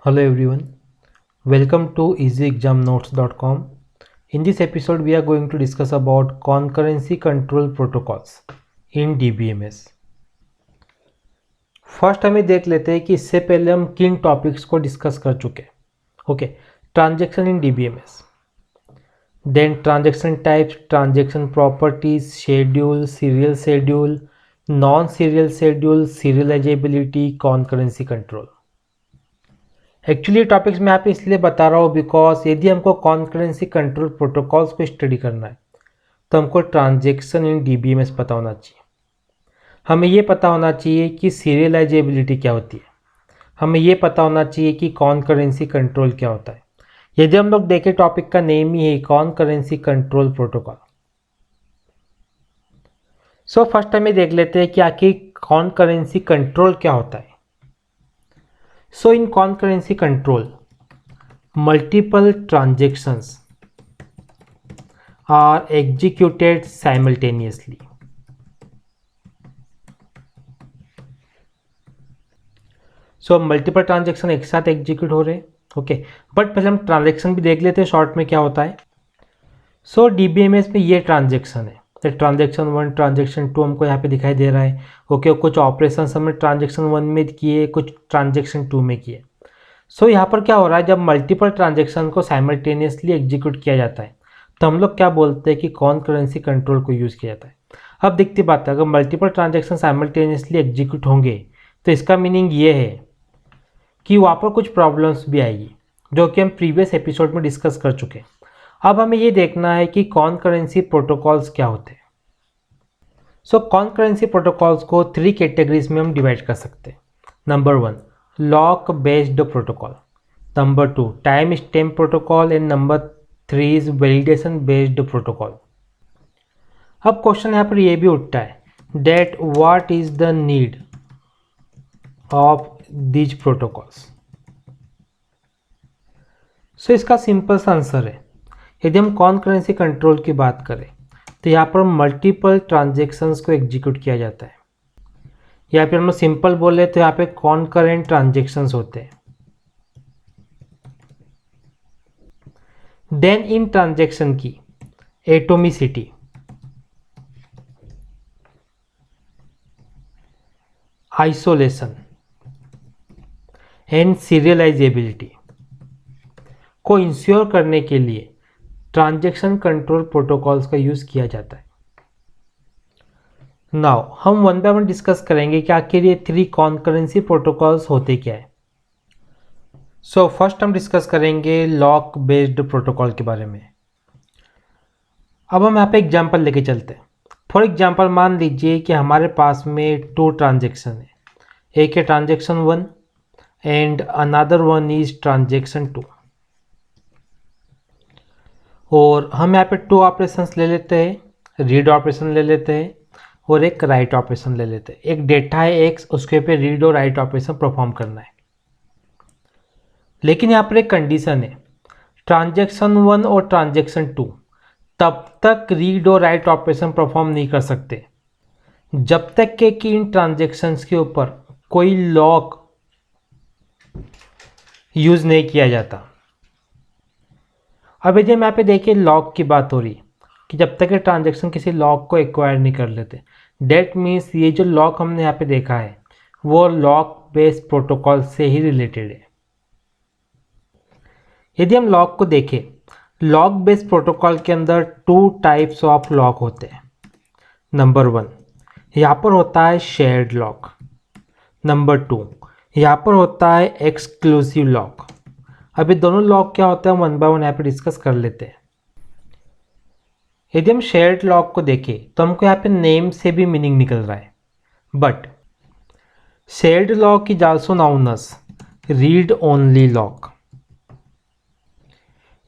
Hello everyone, welcome to easyexamnotes.com. In this episode we are going to discuss about concurrency control protocols in DBMS. First हमें देख लेते हैं कि इससे पहले हम किन टॉपिक्स को डिस्कस कर चुके हैं. Okay, transaction in DBMS, then transaction types, transaction properties, schedule, serial schedule, non serial schedule, serializability, concurrency control. Actually topics मैं यहाँ पे इसलिए बता रहा हूँ बिकॉज यदि हमको कॉन्करेंसी कंट्रोल प्रोटोकॉल्स को स्टडी करना है तो हमको ट्रांजैक्शन इन DBMS पता होना चाहिए. हमें ये पता होना चाहिए कि सीरियलाइजेबिलिटी क्या होती है. हमें ये पता होना चाहिए कि कॉन्करेंसी कंट्रोल क्या होता है. यदि हम लोग देखें टॉपिक का नेम ही है concurrency control protocol. So first हमें देख लेते हैं कि आखिर कॉन्करेंसी कंट्रोल क्या होता है. So in concurrency control, multiple transactions are executed simultaneously. So multiple transaction एक साथ एग्जीक्यूट हो रहे हैं. ओके, बट पहले हम ट्रांजेक्शन भी देख लेते हैं शॉर्ट में क्या होता है. सो DBMS में ये ट्रांजेक्शन है. ट्रांजेक्शन 1, ट्रांजेक्शन 2 हमको यहाँ पे दिखाई दे रहा है. ओके, कुछ ऑपरेशन हमने ट्रांजेक्शन 1 में किए, कुछ ट्रांजेक्शन 2 में किए. सो यहाँ पर क्या हो रहा है, जब मल्टीपल ट्रांजेक्शन को साइमल्टेनियसली एग्जीक्यूट किया जाता है तो हम लोग क्या बोलते हैं कि कॉन्करेंसी कंट्रोल को यूज़ किया जाता है. अब दिखती बात है, अगर मल्टीपल ट्रांजेक्शन साइमल्टेनियसली एग्जीक्यूट होंगे तो इसका मीनिंग ये है कि वहाँ पर कुछ प्रॉब्लम्स भी आएगी जो कि हम प्रीवियस एपिसोड में डिस्कस कर चुके हैं. अब हमें ये देखना है कि कॉन्करेंसी प्रोटोकॉल्स क्या होते हैं. सो कॉन्करेंसी प्रोटोकॉल्स को 3 कैटेगरीज में हम डिवाइड कर सकते हैं. Number 1, lock based protocol. Number 2, time stamp protocol. And number 3 is validation based protocol. अब क्वेश्चन यहाँ पर ये भी उठता है that what is the need of these protocols. So इसका सिंपल सा आंसर है, यदि हम कॉन्करेंसी कंट्रोल की बात करें तो यहाँ पर मल्टीपल ट्रांजेक्शन्स को एग्जीक्यूट किया जाता है. या फिर हम सिंपल बोले तो यहाँ पे कॉन्करेंट ट्रांजेक्शन्स होते हैं. देन इन ट्रांजेक्शन की एटोमिसिटी, आइसोलेशन एंड सीरियलाइजेबिलिटी को इंश्योर करने के लिए ट्रांजैक्शन कंट्रोल प्रोटोकॉल्स का यूज़ किया जाता है. नाउ हम वन बाय वन डिस्कस करेंगे कि आखिर ये 3 कॉन्करेंसी प्रोटोकॉल्स होते क्या है. सो फर्स्ट हम डिस्कस करेंगे लॉक बेस्ड प्रोटोकॉल के बारे में. अब हम यहाँ पे एग्जांपल लेके चलते हैं. फॉर एग्जांपल मान लीजिए कि हमारे पास में 2 ट्रांजेक्शन है. एक है transaction 1 and another one is transaction 2. और हम यहाँ पे 2 ऑपरेशंस ले लेते हैं. रीड ऑपरेशन ले लेते हैं और एक राइट ऑपरेशन ले लेते हैं. एक डेटा है X, उसके पे रीड और राइट ऑपरेशन परफॉर्म करना है. लेकिन यहाँ पर एक कंडीशन है, ट्रांजेक्शन 1 और ट्रांजेक्शन 2 तब तक रीड और राइट ऑपरेशन परफॉर्म नहीं कर सकते जब तक कि इन ट्रांजेक्शन्स के ऊपर कोई लॉक यूज नहीं किया जाता. अब यदि हम यहाँ पे देखिए लॉक की बात हो रही कि जब तक ये ट्रांजेक्शन किसी लॉक को एक्वायर नहीं कर लेते, डेट मीन्स ये जो लॉक हमने यहाँ पे देखा है वो लॉक बेस्ड प्रोटोकॉल से ही रिलेटेड है. यदि हम लॉक को देखें, लॉक बेस्ड प्रोटोकॉल के अंदर 2 टाइप्स ऑफ लॉक होते हैं. नंबर 1, यहाँ पर होता है शेयर्ड लॉक. नंबर 2, यहाँ पर होता है एक्सक्लूसिव लॉक. अभी दोनों लॉक क्या होता है हम वन बाय वन यहाँ पे डिस्कस कर लेते हैं. यदि हम शेयर्ड लॉक को देखें तो हमको यहाँ पे नेम से भी मीनिंग निकल रहा है. But shared lock is also known as read only lock.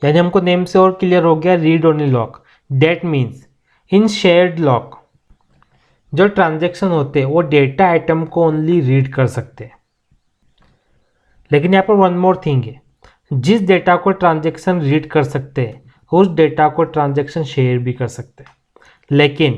यानी हमको नेम से और क्लियर हो गया read only lock. That means in shared lock जो ट्रांजेक्शन होते हैं वो डेटा आइटम को ओनली रीड कर सकते हैं. लेकिन यहाँ पर वन मोर थिंग है, जिस डेटा को ट्रांजेक्शन रीड कर सकते हैं उस डेटा को ट्रांजेक्शन शेयर भी कर सकते हैं, लेकिन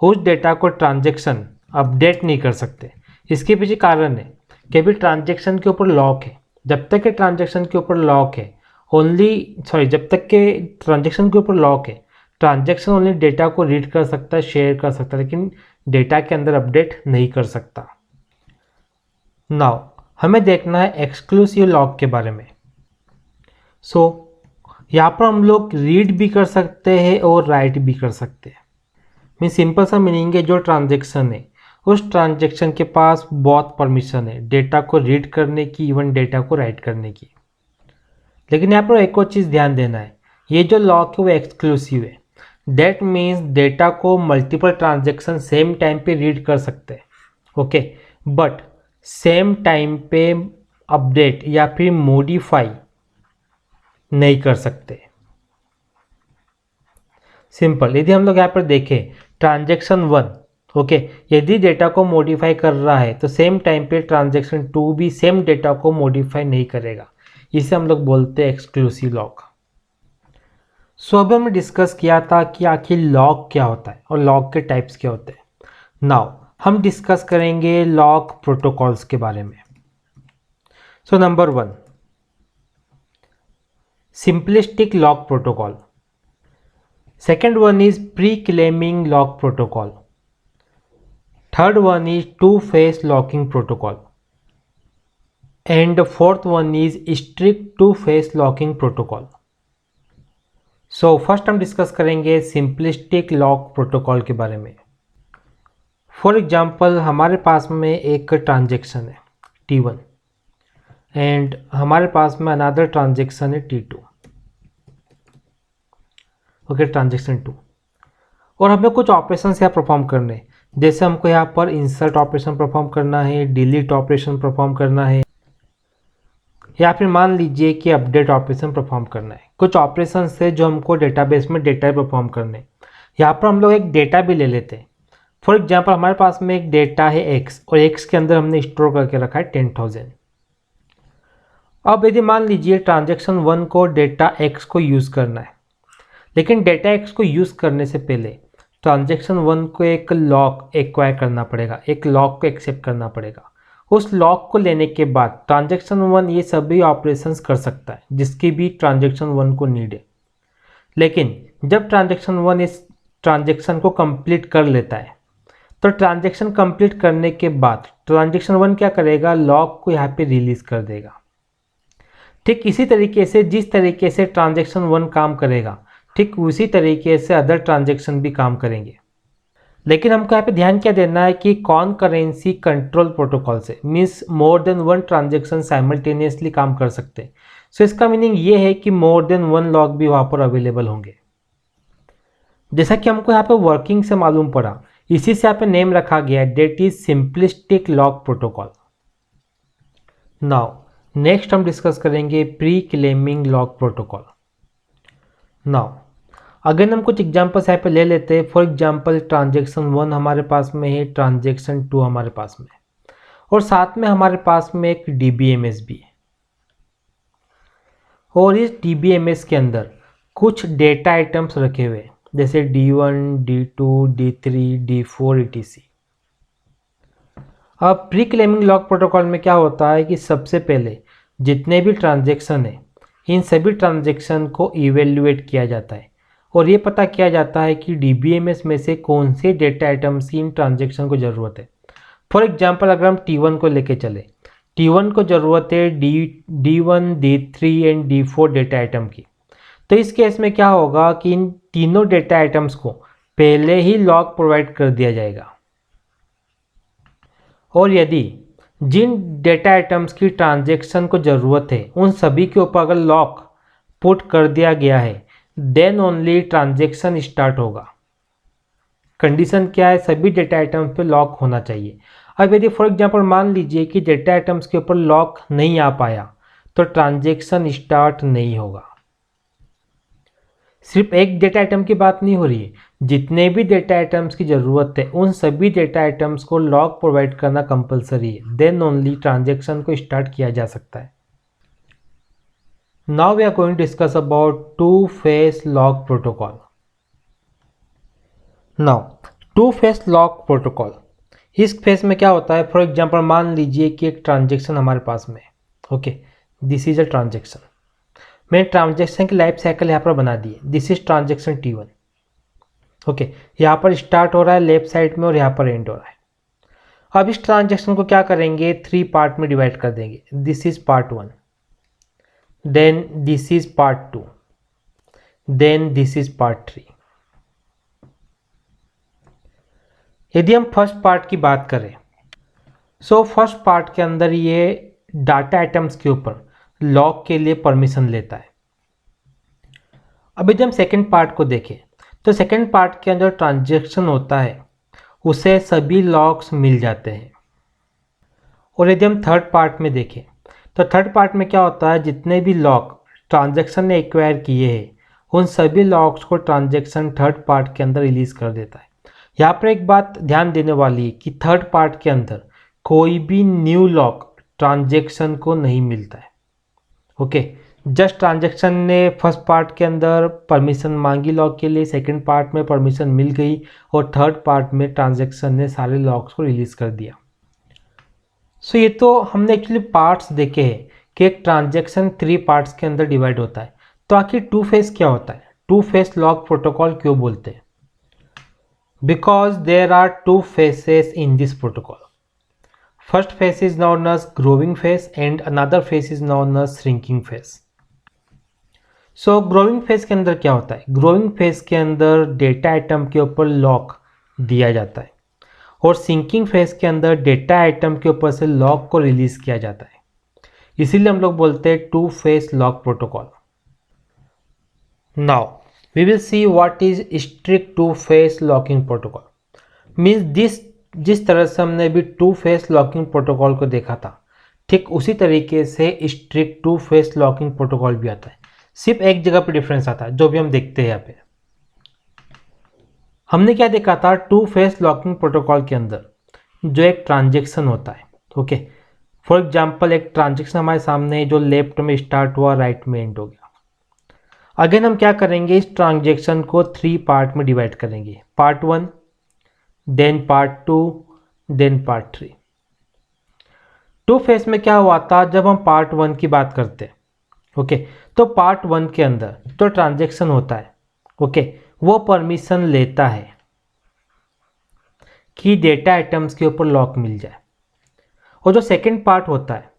उस डेटा को ट्रांजेक्शन अपडेट नहीं कर सकते. इसके पीछे कारण है कि अभी ट्रांजेक्शन के ऊपर लॉक है, जब तक के ट्रांजेक्शन के ऊपर लॉक है जब तक के ट्रांजेक्शन के ऊपर लॉक है, ट्रांजेक्शन ओनली डेटा को रीड कर सकता है, शेयर कर सकता है, लेकिन डेटा के अंदर अपडेट नहीं कर सकता। नाउ हमें देखना है एक्सक्लूसिव लॉक के बारे में। यहाँ पर हम लोग रीड भी कर सकते हैं और राइट भी कर सकते हैं। सिंपल सा मीनिंग है, जो ट्रांजेक्शन है उस ट्रांजेक्शन के पास बहुत परमिशन है डेटा को रीड करने की, इवन डेटा को राइट करने की। लेकिन यहाँ पर एक और चीज़ ध्यान देना है, ये जो लॉक है वो एक्सक्लूसिव है। दैट मीन्स डेटा को मल्टीपल ट्रांजेक्शन सेम टाइम पे रीड कर सकते हैं, ओके, बट सेम टाइम पे अपडेट या फिर मॉडिफाई नहीं कर सकते। सिंपल, यदि हम लोग यहाँ पर देखें ट्रांजेक्शन 1, ओके, यदि डेटा को मॉडिफाई कर रहा है तो सेम टाइम पे ट्रांजेक्शन 2 भी सेम डेटा को मॉडिफाई नहीं करेगा। इसे हम लोग बोलते हैं एक्सक्लूसिव लॉक। अभी हमने डिस्कस किया था कि आखिर लॉक क्या होता है और लॉक के टाइप्स क्या होते हैं। नाउ हम डिस्कस करेंगे लॉक प्रोटोकॉल्स के बारे में। Number 1, simplistic lock protocol. Second one is pre-claiming lock protocol. Third one is two-phase locking protocol. And the fourth one is strict two-phase locking protocol. First हम discuss करेंगे simplistic lock protocol के बारे में। For example हमारे पास में एक transaction है T1 and हमारे पास में अनदर ट्रांजेक्शन है T2, ओके, ट्रांजेक्शन 2, और हमें कुछ ऑपरेशन यहाँ परफॉर्म करने हैं। जैसे हमको यहाँ पर इंसर्ट ऑपरेशन परफॉर्म करना है, डिलीट ऑपरेशन परफॉर्म करना है, या फिर मान लीजिए कि अपडेट ऑपरेशन परफॉर्म करना है। कुछ ऑपरेशन है जो हमको डेटाबेस में डेटा परफॉर्म करने हैं। यहाँ पर हम लोग एक डेटा भी ले लेते हैं। फॉर एग्जाम्पल हमारे पास में एक डेटा है x और x के अंदर हमने स्टोर करके रखा है 10,000। अब यदि मान लीजिए ट्रांजेक्शन 1 को डेटा x को यूज़ करना है, लेकिन डेटा x को यूज़ करने से पहले ट्रांजेक्शन 1 को एक लॉक एक्वायर करना पड़ेगा, एक लॉक को एक्सेप्ट करना पड़ेगा। उस लॉक को लेने के बाद ट्रांजेक्शन 1 ये सभी ऑपरेशंस कर सकता है जिसकी भी ट्रांजेक्शन 1 को नीड है। लेकिन जब ट्रांजेक्शन 1 इस ट्रांजेक्शन को कंप्लीट कर लेता है तो ट्रांजेक्शन कंप्लीट करने के बाद ट्रांजेक्शन 1 क्या करेगा, लॉक को यहाँ पे रिलीज कर देगा। ठीक इसी तरीके से जिस तरीके से ट्रांजेक्शन 1 काम करेगा, ठीक उसी तरीके से अदर ट्रांजेक्शन भी काम करेंगे। लेकिन हमको यहाँ पे ध्यान क्या देना है कि कॉनकरेंसी कंट्रोल प्रोटोकॉल से means more than 1 transaction simultaneously काम कर सकते हैं। इसका मीनिंग ये है कि मोर देन 1 लॉक भी वहाँ पर अवेलेबल होंगे। जैसा कि हमको यहाँ पे वर्किंग से मालूम पड़ा, इसी से यहाँ पे नेम रखा गया है, that is simplistic lock protocol. Now next हम डिस्कस करेंगे pre claiming lock protocol. Now again हम कुछ एग्जांपल्स यहाँ पे ले लेते हैं। फॉर एग्जांपल ट्रांजेक्शन 1 हमारे पास में है, ट्रांजेक्शन 2 हमारे पास में है, और साथ में हमारे पास में एक DBMS भी है। और इस DBMS के अंदर कुछ डेटा आइटम्स रखे हुए हैं जैसे D1, D2, D3, D4 etc। अब प्री क्लेमिंग लॉक प्रोटोकॉल में क्या होता है कि सबसे पहले जितने भी ट्रांजेक्शन है इन सभी ट्रांजेक्शन को इवेल्युएट किया जाता है और ये पता किया जाता है कि DBMS में से कौन से डेटा आइटम्स की इन ट्रांजेक्शन को ज़रूरत है। फॉर एग्जांपल अगर हम T1 को लेके चले, T1 को ज़रूरत है D1, D3 and D4 data item की। तो इस केस में क्या होगा कि इन तीनों डेटा आइटम्स को पहले ही लॉक प्रोवाइड कर दिया जाएगा, और यदि जिन डेटा आइटम्स की ट्रांजेक्शन को ज़रूरत है उन सभी के ऊपर अगर लॉक पुट कर दिया गया है देन ओनली ट्रांजेक्शन स्टार्ट होगा। कंडीशन क्या है, सभी डेटा आइटम्स पे लॉक होना चाहिए। अब यदि फॉर एग्जांपल मान लीजिए कि डेटा आइटम्स के ऊपर लॉक नहीं आ पाया तो ट्रांजेक्शन स्टार्ट नहीं होगा। सिर्फ एक डेटा आइटम की बात नहीं हो रही है, जितने भी डेटा आइटम्स की ज़रूरत है उन सभी डेटा आइटम्स को लॉक प्रोवाइड करना कंपलसरी है, देन ओनली ट्रांजेक्शन को स्टार्ट किया जा सकता है। Now we are going to discuss about two phase lock protocol. Now two phase lock protocol, इस फेस में क्या होता है, फॉर एग्जांपल मान लीजिए कि एक ट्रांजेक्शन हमारे पास में, okay, this is a transaction. मैंने ट्रांजेक्शन की लाइफ साइकिल यहाँ पर बना दी है। This is transaction T1। Okay, यहाँ पर स्टार्ट हो रहा है लेफ्ट साइड में और यहाँ पर एंड हो रहा है। अब इस ट्रांजेक्शन को क्या करेंगे, 3 पार्ट में डिवाइड कर देंगे। This is part 1, then this is part 2, then this is part 3। यदि हम फर्स्ट पार्ट की बात करें, सो फर्स्ट पार्ट के अंदर ये डाटा आइटम्स के ऊपर लॉक के लिए परमिशन लेता है। अब यदि हम सेकेंड पार्ट को देखें तो सेकेंड पार्ट के अंदर ट्रांजेक्शन होता है उसे सभी लॉक्स मिल जाते हैं। और यदि हम थर्ड पार्ट में देखें तो थर्ड पार्ट में क्या होता है, जितने भी लॉक ट्रांजेक्शन ने एक्वायर किए हैं उन सभी लॉक्स को ट्रांजेक्शन थर्ड पार्ट के अंदर रिलीज कर देता है। यहाँ पर एक बात ध्यान देने वाली है कि थर्ड पार्ट के अंदर कोई भी न्यू लॉक ट्रांजेक्शन को नहीं मिलता है। ओके, जस्ट ट्रांजेक्शन ने फर्स्ट पार्ट के अंदर परमिशन मांगी लॉक के लिए, सेकंड पार्ट में परमिशन मिल गई और थर्ड पार्ट में ट्रांजेक्शन ने सारे लॉक्स को रिलीज कर दिया। सो ये तो हमने एक्चुअली पार्ट्स देखे हैं कि एक ट्रांजेक्शन 3 पार्ट्स के अंदर डिवाइड होता है। तो आखिर 2 फेज क्या होता है, 2 फेज लॉक प्रोटोकॉल क्यों बोलते हैं? Because there are 2 phases in this protocol. First phase is known as growing phase and another phase is known as shrinking phase. So growing phase के अंदर क्या होता है, ग्रोइंग फेज के अंदर डेटा आइटम के ऊपर लॉक दिया जाता है और सिंकिंग फेज के अंदर डेटा आइटम के ऊपर से लॉक को रिलीज किया जाता है। इसीलिए हम लोग बोलते हैं 2 phase lock protocol. Now we will see what is strict 2 phase locking protocol. Means जिस तरह से हमने अभी 2 फेज लॉकिंग प्रोटोकॉल को देखा था, ठीक उसी तरीके से स्ट्रिक्ट 2 फेज लॉकिंग प्रोटोकॉल भी आता है। सिर्फ एक जगह पे डिफरेंस आता है जो भी हम देखते हैं। यहाँ पे हमने क्या देखा था, 2 फेज लॉकिंग प्रोटोकॉल के अंदर जो एक ट्रांजेक्शन होता है, ओके, फॉर एग्जांपल एक ट्रांजेक्शन हमारे सामने है जो लेफ्ट में स्टार्ट हुआ, राइट में एंड हो गया। अगेन हम क्या करेंगे, इस ट्रांजेक्शन को 3 पार्ट में डिवाइड करेंगे, part 1, then part 2, then part 3। 2 phase में क्या हुआ था, जब हम पार्ट 1 की बात करते हैं, ओके, तो पार्ट 1 के अंदर तो ट्रांजेक्शन होता है, ओके, वो परमिशन लेता है कि डेटा आइटम्स के ऊपर लॉक मिल जाए। और जो सेकंड पार्ट होता है,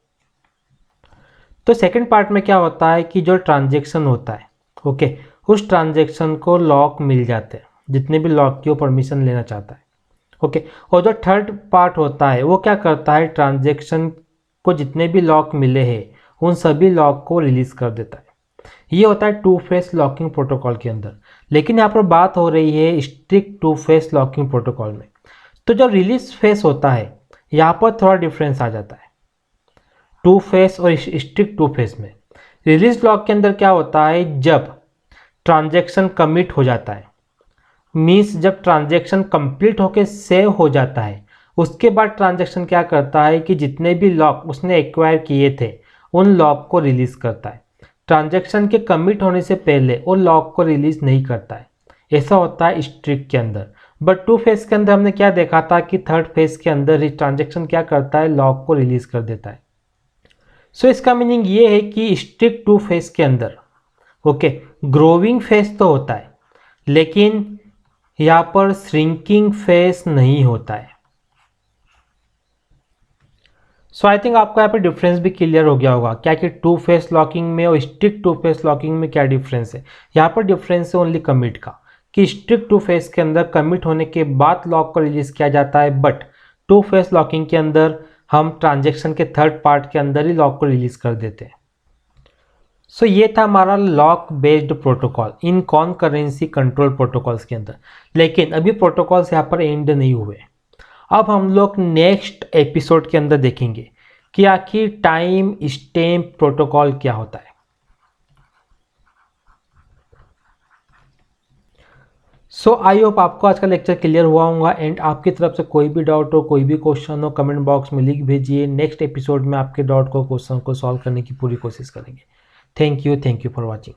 तो सेकंड पार्ट में क्या होता है कि जो ट्रांजेक्शन होता है, ओके, उस ट्रांजेक्शन को लॉक मिल जाते हैं, जितने भी लॉक की वो परमिशन लेना चाहता है, ओके। और जो थर्ड पार्ट होता है वो क्या करता है, ट्रांजेक्शन को जितने भी लॉक मिले हैं उन सभी लॉक को रिलीज कर देता है। ये होता है 2 फेज लॉकिंग प्रोटोकॉल के अंदर। लेकिन यहाँ पर बात हो रही है स्ट्रिक्ट 2 फेज लॉकिंग प्रोटोकॉल में। तो जो रिलीज फेज होता है यहाँ पर थोड़ा डिफरेंस आ जाता है 2 फेज और स्ट्रिक्ट 2 फेज में। रिलीज लॉक के अंदर क्या होता है, जब ट्रांजेक्शन कमिट हो जाता है, मीन्स जब ट्रांजेक्शन कंप्लीट होकर सेव हो जाता है, उसके बाद ट्रांजेक्शन क्या करता है कि जितने भी लॉक उसने एक्वायर किए थे उन लॉक को रिलीज करता है। ट्रांजैक्शन के कमिट होने से पहले वो लॉक को रिलीज नहीं करता है। ऐसा होता है स्ट्रिक्ट के अंदर। बट 2 फेज के अंदर हमने क्या देखा था कि थर्ड फेज के अंदर ही ट्रांजैक्शन क्या करता है, लॉक को रिलीज कर देता है। सो इसका मीनिंग ये है कि स्ट्रिक्ट 2 फेज के अंदर, ओके, ग्रोइंग फेज तो होता है लेकिन यहाँ पर श्रिंकिंग फेज नहीं होता है। सो आई थिंक आपको यहाँ पे डिफरेंस भी क्लियर हो गया होगा क्या कि 2 फेज लॉकिंग में और स्ट्रिक्ट 2 फेज लॉकिंग में क्या डिफरेंस है। यहाँ पर डिफरेंस है ओनली कमिट का, कि स्ट्रिक्ट 2 फेज के अंदर कमिट होने के बाद लॉक को रिलीज किया जाता है, बट 2 फेज लॉकिंग के अंदर हम ट्रांजेक्शन के थर्ड पार्ट के अंदर ही लॉक को रिलीज कर देते हैं। सो ये था हमारा lock based protocol in concurrency control protocols के अंदर। लेकिन अभी प्रोटोकॉल्स यहाँ पर एंड नहीं हुए। अब हम लोग नेक्स्ट एपिसोड के अंदर देखेंगे कि आखिर टाइम स्टैम्प प्रोटोकॉल क्या होता है। सो आई होप आपको आज का लेक्चर क्लियर हुआ होगा एंड आपकी तरफ से कोई भी डाउट हो, कोई भी क्वेश्चन हो, कमेंट बॉक्स में लिख भेजिए। नेक्स्ट एपिसोड में आपके डाउट को, क्वेश्चन को सॉल्व करने की पूरी कोशिश करेंगे। Thank you for watching.